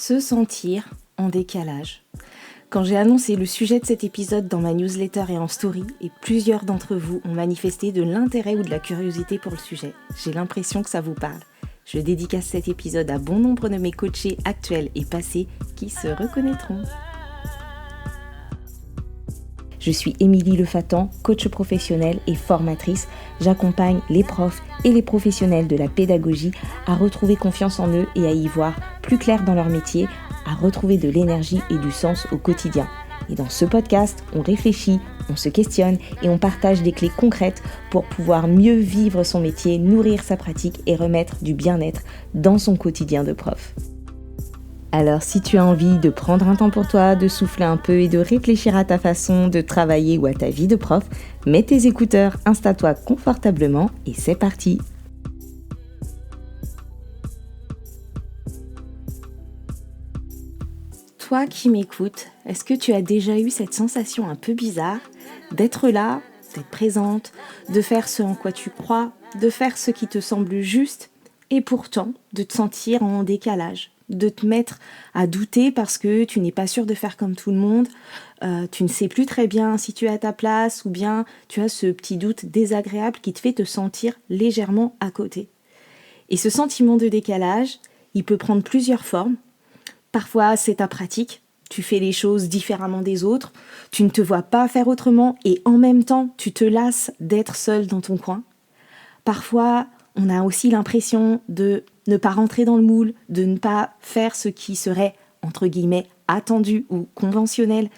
Se sentir en décalage. Quand j'ai annoncé le sujet de cet épisode dans ma newsletter et en story, et plusieurs d'entre vous ont manifesté de l'intérêt ou de la curiosité pour le sujet, j'ai l'impression que ça vous parle. Je dédicace cet épisode à bon nombre de mes coachés actuels et passés qui se reconnaîtront. Je suis Émilie Lefatan, coach professionnelle et formatrice. J'accompagne les profs et les professionnels de la pédagogie à retrouver confiance en eux et à y voir plus clair dans leur métier, à retrouver de l'énergie et du sens au quotidien. Et dans ce podcast, on réfléchit, on se questionne et on partage des clés concrètes pour pouvoir mieux vivre son métier, nourrir sa pratique et remettre du bien-être dans son quotidien de prof. Alors si tu as envie de prendre un temps pour toi, de souffler un peu et de réfléchir à ta façon de travailler ou à ta vie de prof, mets tes écouteurs, installe-toi confortablement et c'est parti. Toi qui m'écoutes, est-ce que tu as déjà eu cette sensation un peu bizarre d'être là, d'être présente, de faire ce en quoi tu crois, de faire ce qui te semble juste et pourtant de te sentir en décalage, de te mettre à douter parce que tu n'es pas sûr de faire comme tout le monde, tu ne sais plus très bien si tu es à ta place ou bien tu as ce petit doute désagréable qui te fait te sentir légèrement à côté. Et ce sentiment de décalage, il peut prendre plusieurs formes. Parfois, c'est ta pratique, tu fais les choses différemment des autres, tu ne te vois pas faire autrement et en même temps, tu te lasses d'être seul dans ton coin. Parfois, on a aussi l'impression de ne pas rentrer dans le moule, de ne pas faire ce qui serait, entre guillemets, attendu ou conventionnel.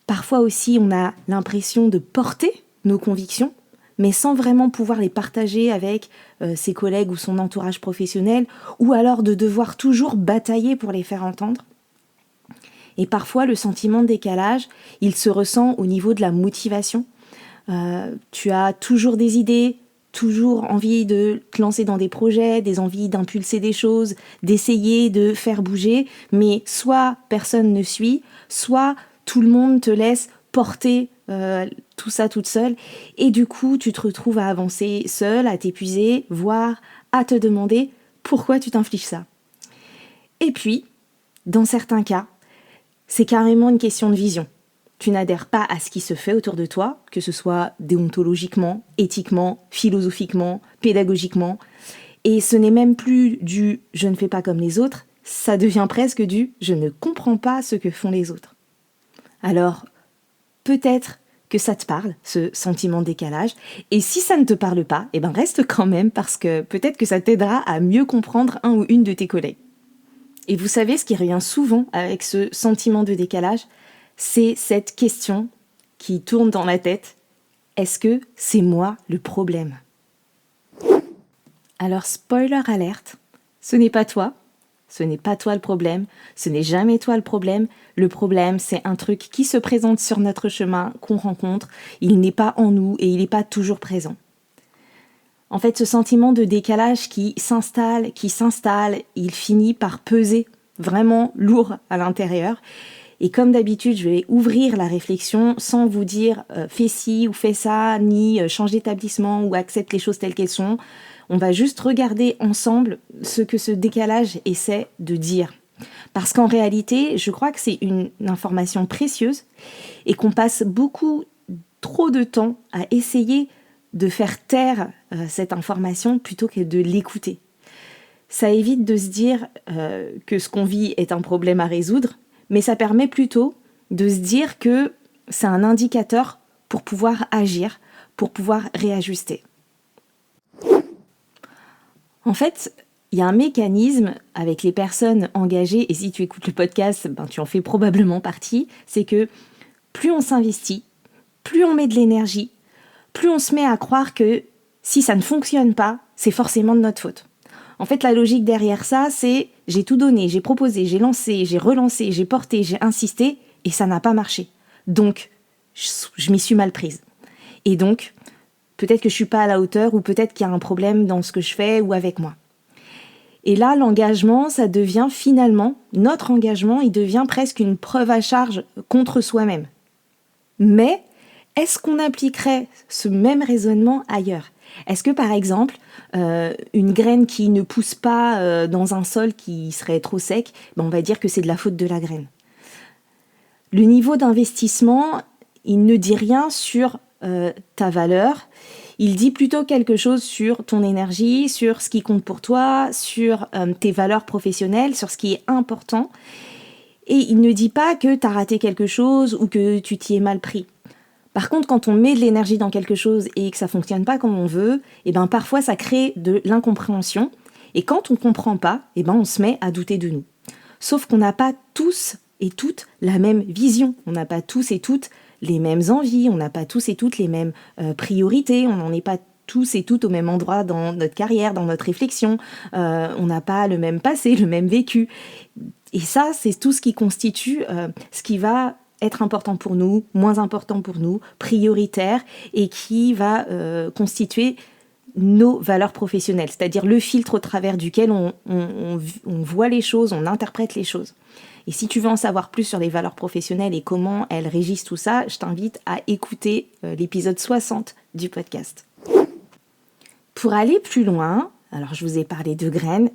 Parfois aussi, on a l'impression de porter nos convictions, mais sans vraiment pouvoir les partager avec ses collègues ou son entourage professionnel, ou alors de devoir toujours batailler pour les faire entendre. Et parfois, le sentiment de décalage, il se ressent au niveau de la motivation. Tu as toujours des idées, toujours envie de te lancer dans des projets, des envies d'impulser des choses, d'essayer de faire bouger, mais soit personne ne suit, soit tout le monde te laisse porter tout ça toute seule, et du coup tu te retrouves à avancer seule, à t'épuiser, voire à te demander pourquoi tu t'infliges ça. Et puis, dans certains cas, c'est carrément une question de vision. Tu n'adhères pas à ce qui se fait autour de toi, que ce soit déontologiquement, éthiquement, philosophiquement, pédagogiquement, et ce n'est même plus du « je ne fais pas comme les autres », ça devient presque du « je ne comprends pas ce que font les autres ». Alors, peut-être que ça te parle, ce sentiment de décalage. Et si ça ne te parle pas, reste quand même parce que peut-être que ça t'aidera à mieux comprendre un ou une de tes collègues. Et vous savez, ce qui revient souvent avec ce sentiment de décalage, c'est cette question qui tourne dans la tête. Est-ce que c'est moi le problème ? Alors, spoiler alerte, ce n'est pas toi. Ce n'est pas toi le problème, ce n'est jamais toi le problème. Le problème, c'est un truc qui se présente sur notre chemin, qu'on rencontre. Il n'est pas en nous et il n'est pas toujours présent. En fait, ce sentiment de décalage qui s'installe, il finit par peser vraiment lourd à l'intérieur. Et comme d'habitude, je vais ouvrir la réflexion sans vous dire fais ci ou fais ça, ni change d'établissement ou accepte les choses telles qu'elles sont. On va juste regarder ensemble ce que ce décalage essaie de dire. Parce qu'en réalité, je crois que c'est une information précieuse et qu'on passe beaucoup trop de temps à essayer de faire taire cette information plutôt que de l'écouter. Ça évite de se dire que ce qu'on vit est un problème à résoudre, mais ça permet plutôt de se dire que c'est un indicateur pour pouvoir agir, pour pouvoir réajuster. En fait, il y a un mécanisme avec les personnes engagées, et si tu écoutes le podcast, tu en fais probablement partie, c'est que plus on s'investit, plus on met de l'énergie, plus on se met à croire que si ça ne fonctionne pas, c'est forcément de notre faute. En fait, la logique derrière ça, c'est j'ai tout donné, j'ai proposé, j'ai lancé, j'ai relancé, j'ai porté, j'ai insisté, et ça n'a pas marché. Donc, je m'y suis mal prise. Et donc, peut-être que je suis pas à la hauteur ou peut-être qu'il y a un problème dans ce que je fais ou avec moi. Et là, l'engagement, ça devient finalement, notre engagement, il devient presque une preuve à charge contre soi-même. Mais est-ce qu'on appliquerait ce même raisonnement ailleurs ? Est-ce que par exemple, une graine qui ne pousse pas dans un sol qui serait trop sec, on va dire que c'est de la faute de la graine. Le niveau d'investissement, il ne dit rien sur ta valeur, il dit plutôt quelque chose sur ton énergie, sur ce qui compte pour toi, sur tes valeurs professionnelles, sur ce qui est important. Et il ne dit pas que tu as raté quelque chose ou que tu t'y es mal pris. Par contre, quand on met de l'énergie dans quelque chose et que ça fonctionne pas comme on veut, parfois ça crée de l'incompréhension. Et quand on comprend pas, on se met à douter de nous. Sauf qu'on n'a pas tous et toutes la même vision. On n'a pas tous et toutes les mêmes envies. On n'a pas tous et toutes les mêmes priorités. On n'en est pas tous et toutes au même endroit dans notre carrière, dans notre réflexion. On n'a pas le même passé, le même vécu. Et ça, c'est tout ce qui constitue ce qui va être important pour nous, moins important pour nous, prioritaire, et qui va constituer nos valeurs professionnelles, c'est-à-dire le filtre au travers duquel on voit les choses, on interprète les choses. Et si tu veux en savoir plus sur les valeurs professionnelles et comment elles régissent tout ça, je t'invite à écouter l'épisode 60 du podcast. Pour aller plus loin, alors je vous ai parlé de graines,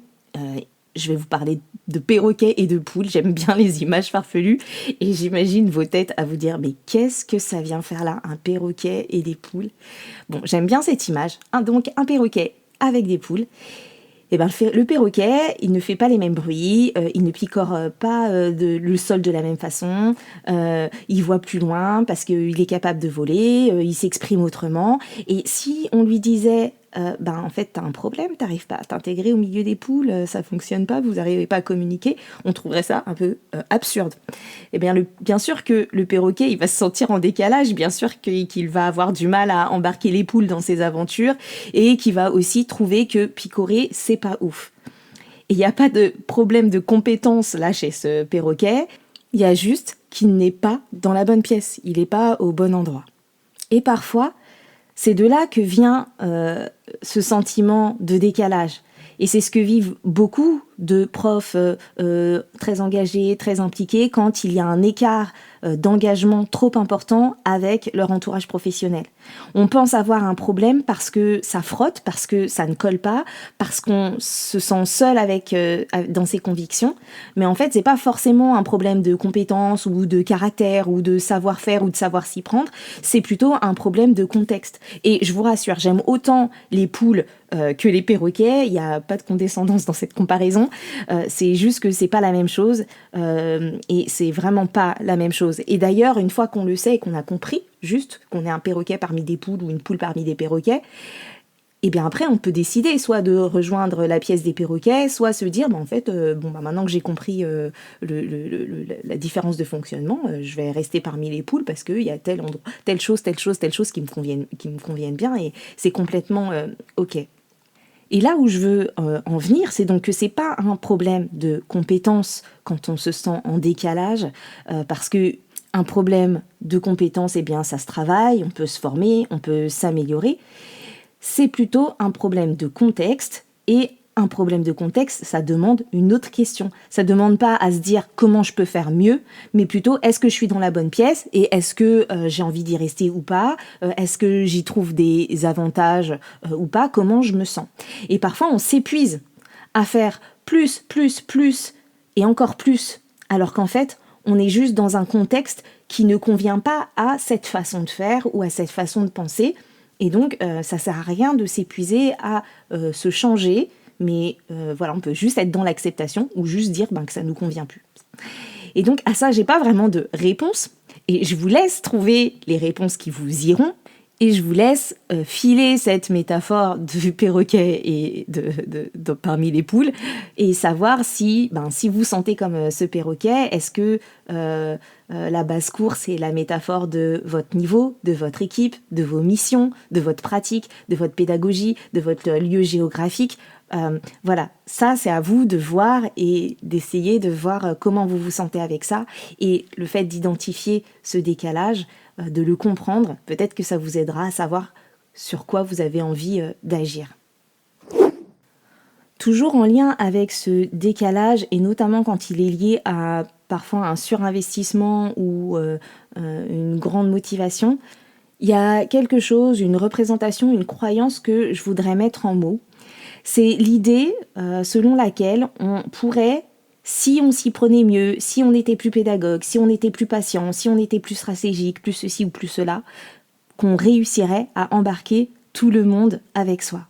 je vais vous parler de perroquets et de poules. J'aime bien les images farfelues et j'imagine vos têtes à vous dire mais qu'est-ce que ça vient faire là, un perroquet et des poules? Bon, j'aime bien cette image. Donc un perroquet avec des poules. Le perroquet, il ne fait pas les mêmes bruits, il ne picore pas le sol de la même façon, il voit plus loin parce qu'il est capable de voler, il s'exprime autrement. Et si on lui disait en fait t'as un problème, t'arrives pas à t'intégrer au milieu des poules, ça fonctionne pas, vous n'arrivez pas à communiquer, on trouverait ça un peu absurde. Bien sûr que le perroquet il va se sentir en décalage, bien sûr qu'il va avoir du mal à embarquer les poules dans ses aventures et qu'il va aussi trouver que picorer c'est pas ouf. Et il n'y a pas de problème de compétence là chez ce perroquet, il y a juste qu'il n'est pas dans la bonne pièce, il n'est pas au bon endroit. Et parfois c'est de là que vient ce sentiment de décalage. Et c'est ce que vivent beaucoup de profs très engagés, très impliqués, quand il y a un écart d'engagement trop important avec leur entourage professionnel. On pense avoir un problème parce que ça frotte, parce que ça ne colle pas, parce qu'on se sent seul dans ses convictions. Mais en fait, c'est pas forcément un problème de compétence ou de caractère ou de savoir-faire ou de savoir s'y prendre. C'est plutôt un problème de contexte. Et je vous rassure, j'aime autant les poules que les perroquets. Il n'y a pas de condescendance dans cette comparaison. C'est juste que c'est pas la même chose et c'est vraiment pas la même chose. Et d'ailleurs, une fois qu'on le sait et qu'on a compris juste qu'on est un perroquet parmi des poules ou une poule parmi des perroquets, et bien après on peut décider soit de rejoindre la pièce des perroquets, soit se dire maintenant que j'ai compris la différence de fonctionnement, je vais rester parmi les poules parce qu'il y a telle chose qui me conviennent bien et c'est complètement ok. Et là où je veux en venir, c'est donc que c'est pas un problème de compétence quand on se sent en décalage, parce que un problème de compétence, ça se travaille, on peut se former, on peut s'améliorer. C'est plutôt un problème de contexte, et un problème de contexte, ça demande une autre question. Ça demande pas à se dire comment je peux faire mieux, mais plutôt est-ce que je suis dans la bonne pièce et est-ce que j'ai envie d'y rester ou pas, est-ce que j'y trouve des avantages ou pas, comment je me sens. Et parfois on s'épuise à faire plus et encore plus, alors qu'en fait on est juste dans un contexte qui ne convient pas à cette façon de faire ou à cette façon de penser. Et donc ça sert à rien de s'épuiser à se changer. Mais on peut juste être dans l'acceptation ou juste dire que ça ne nous convient plus. Et donc à ça, j'ai pas vraiment de réponse. Et je vous laisse trouver les réponses qui vous iront. Et je vous laisse filer cette métaphore du perroquet et de parmi les poules et savoir si vous sentez comme ce perroquet, est-ce que la basse-cour, c'est la métaphore de votre niveau, de votre équipe, de vos missions, de votre pratique, de votre pédagogie, de votre lieu géographique. Ça c'est à vous de voir et d'essayer de voir comment vous vous sentez avec ça. Et le fait d'identifier ce décalage, de le comprendre, peut-être que ça vous aidera à savoir sur quoi vous avez envie d'agir. Toujours en lien avec ce décalage, et notamment quand il est lié à parfois un surinvestissement ou une grande motivation, il y a quelque chose, une représentation, une croyance que je voudrais mettre en mots. C'est l'idée selon laquelle on pourrait, si on s'y prenait mieux, si on était plus pédagogue, si on était plus patient, si on était plus stratégique, plus ceci ou plus cela, qu'on réussirait à embarquer tout le monde avec soi.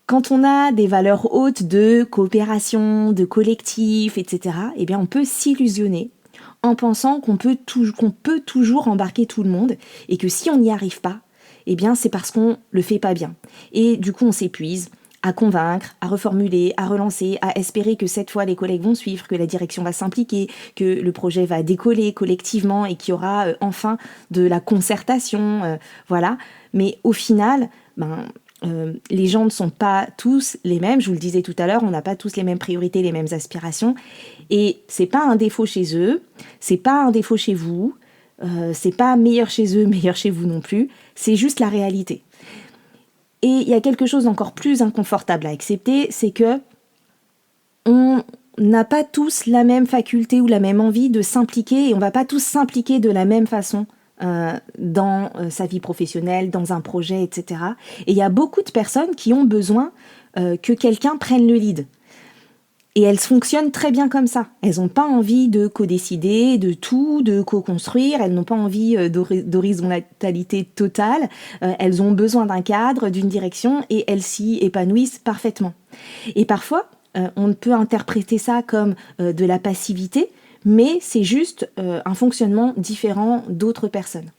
Quand on a des valeurs hautes de coopération, de collectif, etc., eh bien on peut s'illusionner en pensant qu'on peut toujours embarquer tout le monde et que si on n'y arrive pas, eh bien c'est parce qu'on le fait pas bien. Et du coup on s'épuise à convaincre, à reformuler, à relancer, à espérer que cette fois les collègues vont suivre, que la direction va s'impliquer, que le projet va décoller collectivement et qu'il y aura enfin de la concertation, voilà. Mais au final, les gens ne sont pas tous les mêmes, je vous le disais tout à l'heure, on n'a pas tous les mêmes priorités, les mêmes aspirations, et c'est pas un défaut chez eux, c'est pas un défaut chez vous, c'est pas meilleur chez eux, meilleur chez vous non plus, c'est juste la réalité. Et il y a quelque chose d'encore plus inconfortable à accepter, c'est que on n'a pas tous la même faculté ou la même envie de s'impliquer, et on va pas tous s'impliquer de la même façon dans sa vie professionnelle, dans un projet, etc. Et il y a beaucoup de personnes qui ont besoin que quelqu'un prenne le lead. Et elles fonctionnent très bien comme ça. Elles n'ont pas envie de co-décider, de tout, de co-construire. Elles n'ont pas envie d'horizontalité totale. Elles ont besoin d'un cadre, d'une direction, et elles s'y épanouissent parfaitement. Et parfois, on peut interpréter ça comme de la passivité, mais c'est juste un fonctionnement différent d'autres personnes.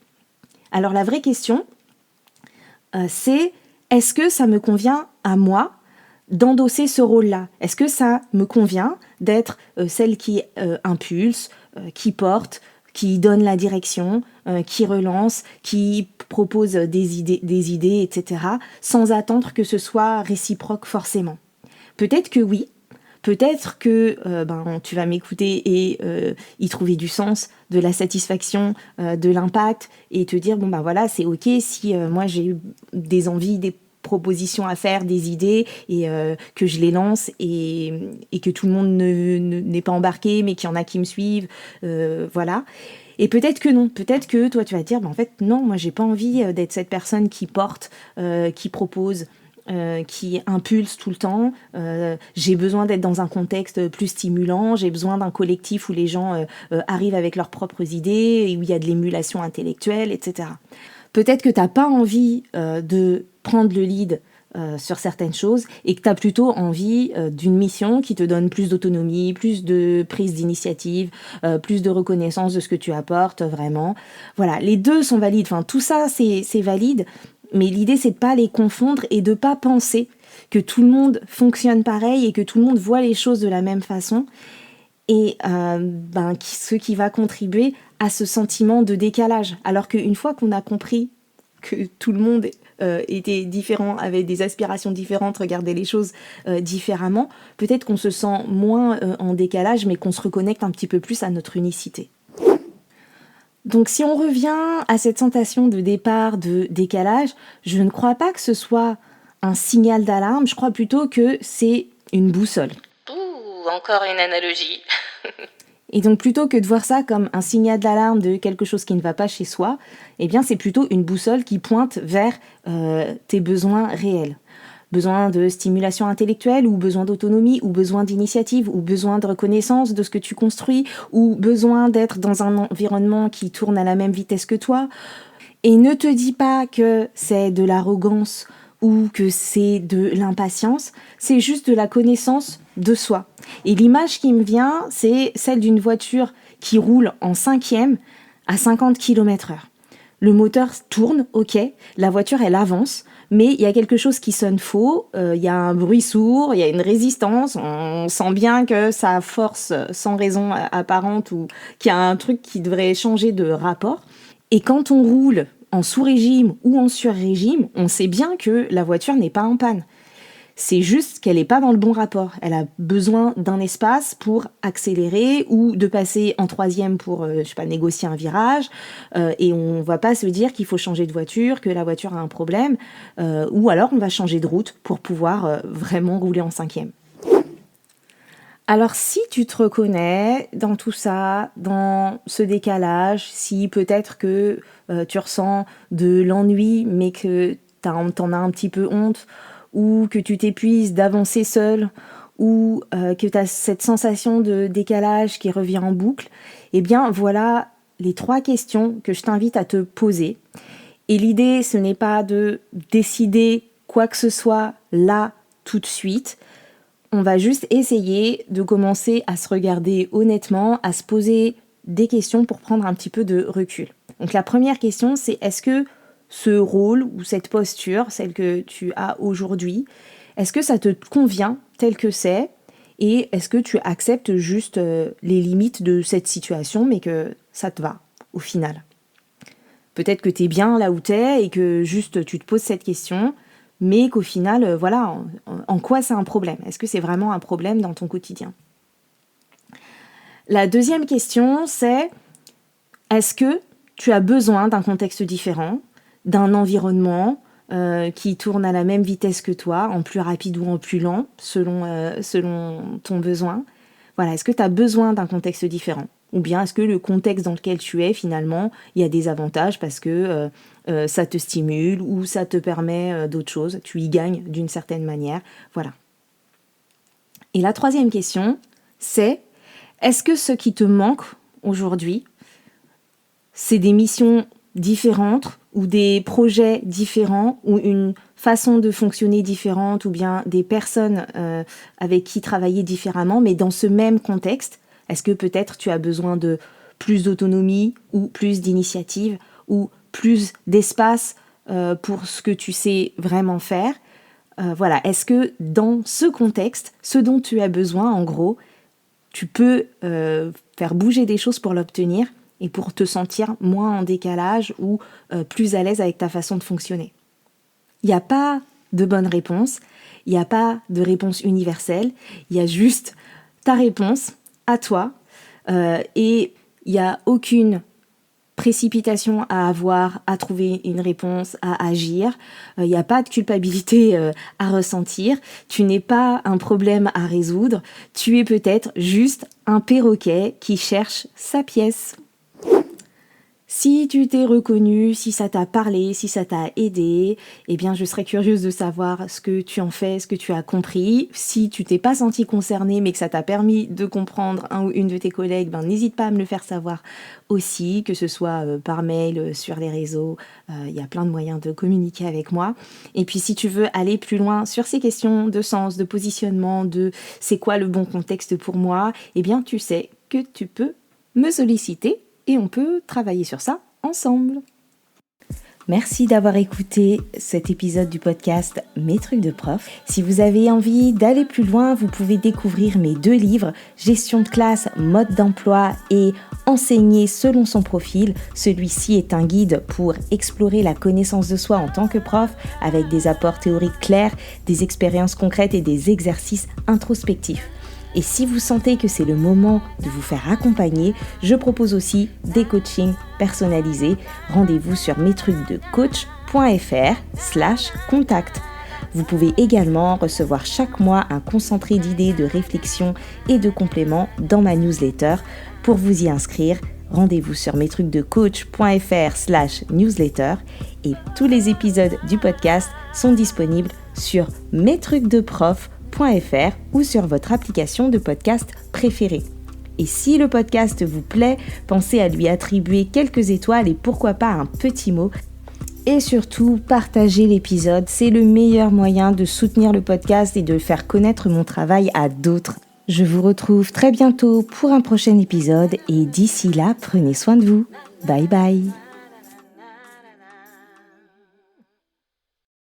Alors la vraie question, c'est est-ce que ça me convient à moi d'endosser ce rôle-là? Est-ce que ça me convient d'être celle qui impulse, qui porte, qui donne la direction, qui relance, qui propose des idées, etc., sans attendre que ce soit réciproque forcément? Peut-être que oui. Peut-être que tu vas m'écouter et y trouver du sens, de la satisfaction, de l'impact, et te dire, voilà, c'est ok si moi j'ai eu des envies, des propositions à faire, des idées, et que je les lance, et que tout le monde n'est pas embarqué, mais qu'il y en a qui me suivent, voilà. Et peut-être que non, peut-être que toi tu vas te dire, en fait non, moi j'ai pas envie d'être cette personne qui porte, qui propose, qui impulse tout le temps, j'ai besoin d'être dans un contexte plus stimulant, j'ai besoin d'un collectif où les gens arrivent avec leurs propres idées, et où il y a de l'émulation intellectuelle, etc. Peut-être que t'as pas envie de prendre le lead sur certaines choses, et que tu as plutôt envie d'une mission qui te donne plus d'autonomie, plus de prise d'initiative, plus de reconnaissance de ce que tu apportes vraiment. Voilà, les deux sont valides, enfin tout ça c'est valide, mais l'idée c'est de pas les confondre et de pas penser que tout le monde fonctionne pareil et que tout le monde voit les choses de la même façon, et ce qui va contribuer à ce sentiment de décalage. Alors qu'une fois qu'on a compris que tout le monde était différent, avait des aspirations différentes, regardait les choses différemment, peut-être qu'on se sent moins en décalage, mais qu'on se reconnecte un petit peu plus à notre unicité. Donc si on revient à cette sensation de départ, de décalage, je ne crois pas que ce soit un signal d'alarme, je crois plutôt que c'est une boussole. Ouh, encore une analogie. Et donc plutôt que de voir ça comme un signal d'alarme de quelque chose qui ne va pas chez soi, eh bien c'est plutôt une boussole qui pointe vers tes besoins réels. Besoin de stimulation intellectuelle, ou besoin d'autonomie, ou besoin d'initiative, ou besoin de reconnaissance de ce que tu construis, ou besoin d'être dans un environnement qui tourne à la même vitesse que toi. Et ne te dis pas que c'est de l'arrogance ou que c'est de l'impatience, c'est juste de la connaissance de soi. Et l'image qui me vient, c'est celle d'une voiture qui roule en 5e à 50 km/h. Le moteur tourne, ok, la voiture elle avance, mais il y a quelque chose qui sonne faux, il y a un bruit sourd, il y a une résistance, on sent bien que ça force sans raison apparente, ou qu'il y a un truc qui devrait changer de rapport. Et quand on roule en sous-régime ou en sur-régime, on sait bien que la voiture n'est pas en panne. C'est juste qu'elle n'est pas dans le bon rapport. Elle a besoin d'un espace pour accélérer, ou de passer en 3e pour, négocier un virage. Et on ne va pas se dire qu'il faut changer de voiture, que la voiture a un problème. Ou alors on va changer de route pour pouvoir vraiment rouler en 5e. Alors si tu te reconnais dans tout ça, dans ce décalage, si peut-être que tu ressens de l'ennui mais que t'en as un petit peu honte, ou que tu t'épuises d'avancer seul, ou que tu as cette sensation de décalage qui revient en boucle, eh bien voilà les 3 questions que je t'invite à te poser. Et l'idée, ce n'est pas de décider quoi que ce soit là, tout de suite. On va juste essayer de commencer à se regarder honnêtement, à se poser des questions pour prendre un petit peu de recul. Donc la première question, c'est est-ce que ce rôle ou cette posture, celle que tu as aujourd'hui, est-ce que ça te convient tel que c'est ? Et est-ce que tu acceptes juste les limites de cette situation, mais que ça te va au final ? Peut-être que tu es bien là où tu es et que juste tu te poses cette question, mais qu'au final, voilà, en quoi c'est un problème ? Est-ce que c'est vraiment un problème dans ton quotidien ? La deuxième question, c'est est-ce que tu as besoin d'un contexte différent, d'un environnement qui tourne à la même vitesse que toi, en plus rapide ou en plus lent, selon ton besoin ? Voilà, est-ce que tu as besoin d'un contexte différent ? Ou bien est-ce que le contexte dans lequel tu es, finalement, il y a des avantages parce que ça te stimule ou ça te permet d'autres choses, tu y gagnes d'une certaine manière, voilà. Et la troisième question, c'est est-ce que ce qui te manque aujourd'hui, c'est des missions différentes ou des projets différents ou une façon de fonctionner différente ou bien des personnes avec qui travailler différemment, mais dans ce même contexte ? Est-ce que peut-être tu as besoin de plus d'autonomie ou plus d'initiative ou plus d'espace pour ce que tu sais vraiment faire ? Voilà, est-ce que dans ce contexte, ce dont tu as besoin, en gros, tu peux faire bouger des choses pour l'obtenir et pour te sentir moins en décalage ou plus à l'aise avec ta façon de fonctionner ? Il n'y a pas de bonne réponse, il n'y a pas de réponse universelle, il y a juste ta réponse à toi et il n'y a aucune précipitation à avoir, à trouver une réponse, à agir. Il n'y a pas de culpabilité à ressentir. Tu n'es pas un problème à résoudre. Tu es peut-être juste un perroquet qui cherche sa pièce. Si tu t'es reconnu, si ça t'a parlé, si ça t'a aidé, eh bien je serais curieuse de savoir ce que tu en fais, ce que tu as compris. Si tu t'es pas senti concerné mais que ça t'a permis de comprendre un ou une de tes collègues, n'hésite pas à me le faire savoir aussi, que ce soit par mail, sur les réseaux, il y a plein de moyens de communiquer avec moi. Et puis si tu veux aller plus loin sur ces questions de sens, de positionnement, de c'est quoi le bon contexte pour moi, eh bien tu sais que tu peux me solliciter. Et on peut travailler sur ça ensemble. Merci d'avoir écouté cet épisode du podcast Mes trucs de prof. Si vous avez envie d'aller plus loin, vous pouvez découvrir mes 2 livres, Gestion de classe, mode d'emploi et Enseigner selon son profil. Celui-ci est un guide pour explorer la connaissance de soi en tant que prof avec des apports théoriques clairs, des expériences concrètes et des exercices introspectifs. Et si vous sentez que c'est le moment de vous faire accompagner, je propose aussi des coachings personnalisés. Rendez-vous sur metrucsdecoach.fr/contact. Vous pouvez également recevoir chaque mois un concentré d'idées, de réflexions et de compléments dans ma newsletter. Pour vous y inscrire, rendez-vous sur metrucsdecoach.fr/newsletter et tous les épisodes du podcast sont disponibles sur metrucsdeprof.fr ou sur votre application de podcast préférée. Et si le podcast vous plaît, pensez à lui attribuer quelques étoiles et pourquoi pas un petit mot. Et surtout, partagez l'épisode, c'est le meilleur moyen de soutenir le podcast et de faire connaître mon travail à d'autres. Je vous retrouve très bientôt pour un prochain épisode et d'ici là, prenez soin de vous. Bye bye.